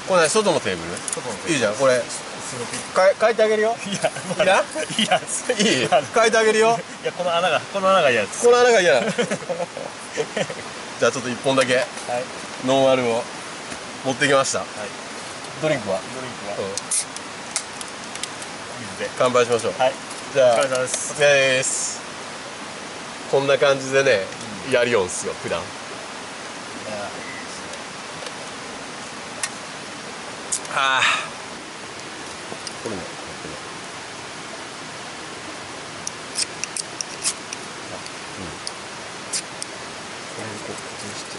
これ外のテーブルいいじゃん。これ変えてあげるよ。いや、いらん？いや、いい？変えてあげるよ。いや、この穴が嫌です。この穴が嫌だ。じゃあちょっと1本だけはい。ノンアルを持ってきました。はい。ドリンクは水で乾杯しましょう。はい。じゃあお疲れ様です。お疲れです。こんな感じでね、やりよんすよ普段。はあ、これね、これをこう口にして、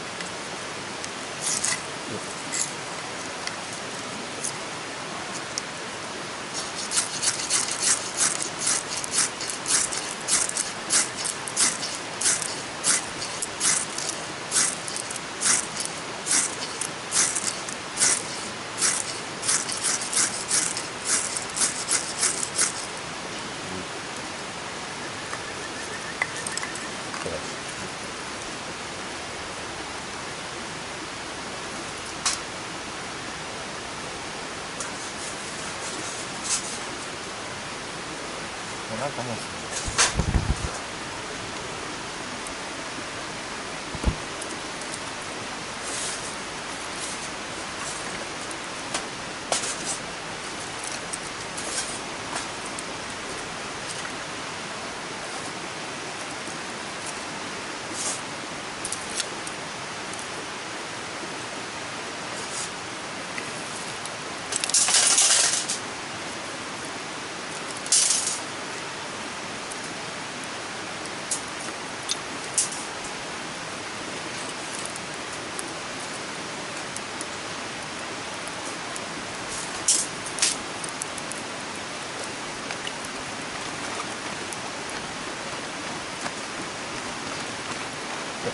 なんかもう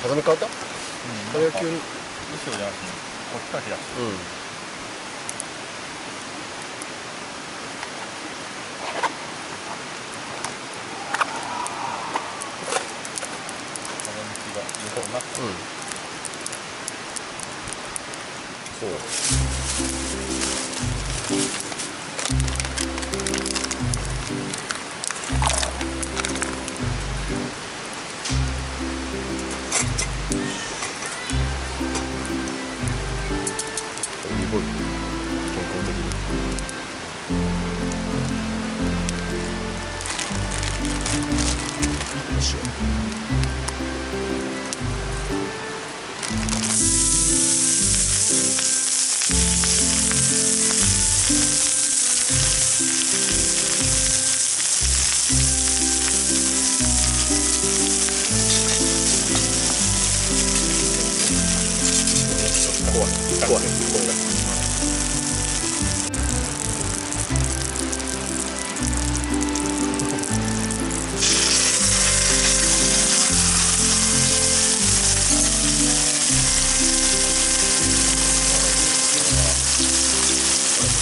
風見変わった？風が急に。後ろじゃなくてこっちから開く。風向きが横になった。そう。オリーブオイル健康的に。よしよ。怖い。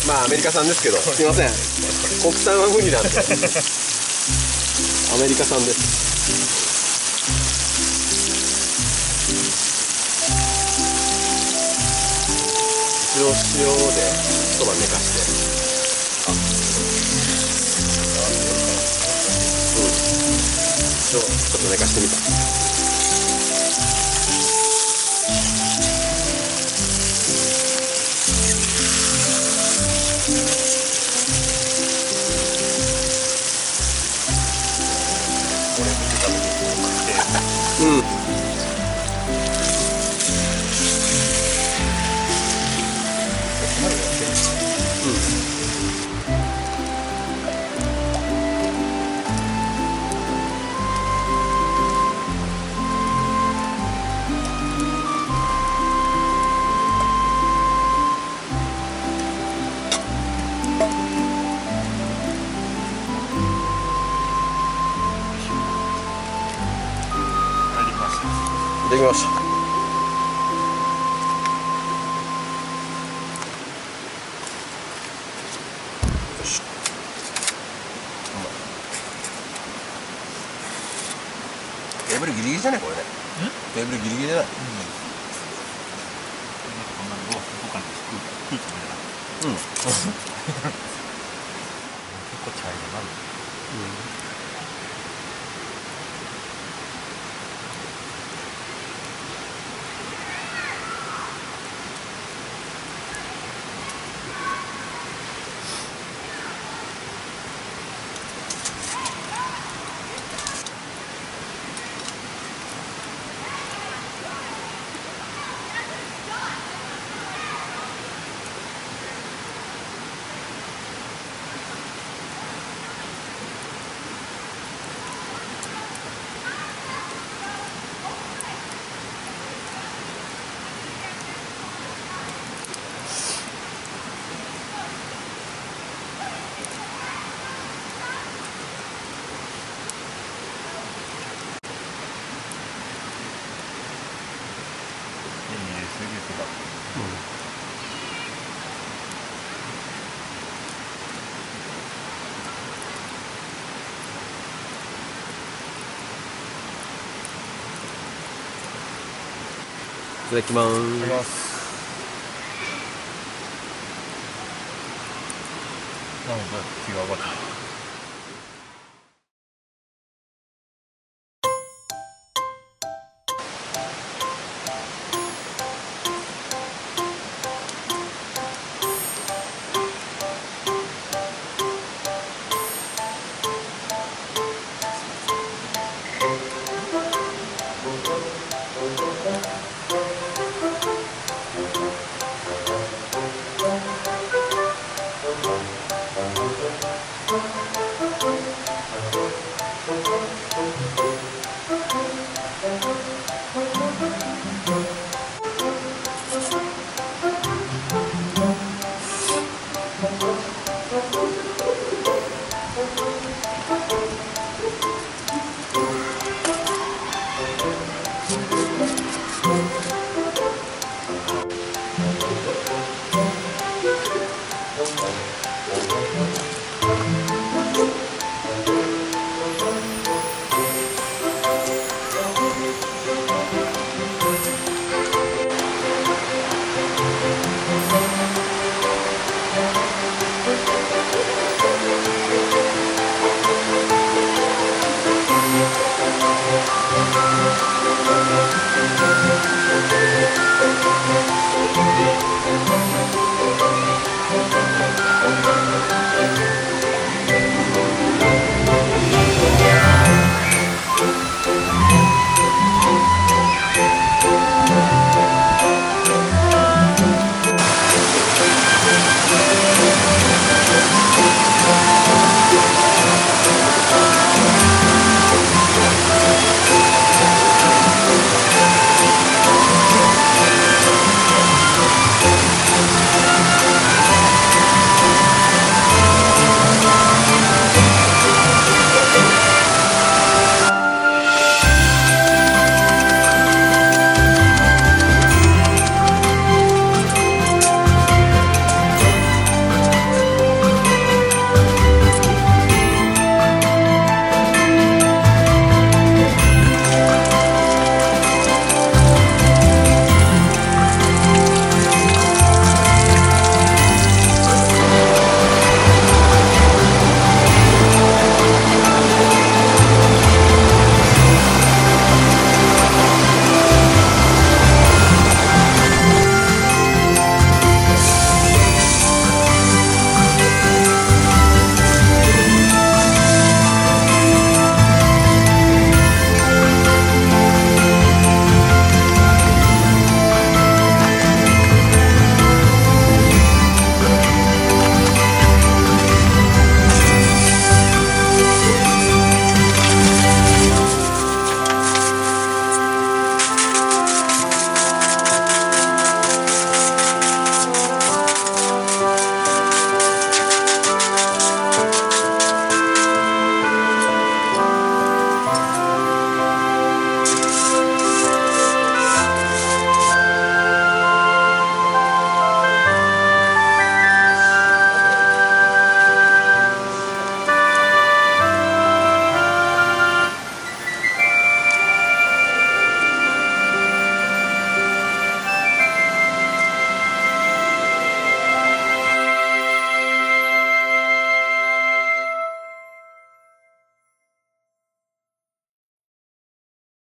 まあアメリカ産ですけど、すいません。国産は無理なんで。アメリカ産です。一応塩で一晩寝かして。ちょっと寝かしてみた。できました。よし。テーブルギリギリじゃないこれね。テーブルギリギリじゃない。こんなの動かないし空気も入れない。うん。結構茶色なんだ。いただきまいただきー。ますす。なんか違うわけ。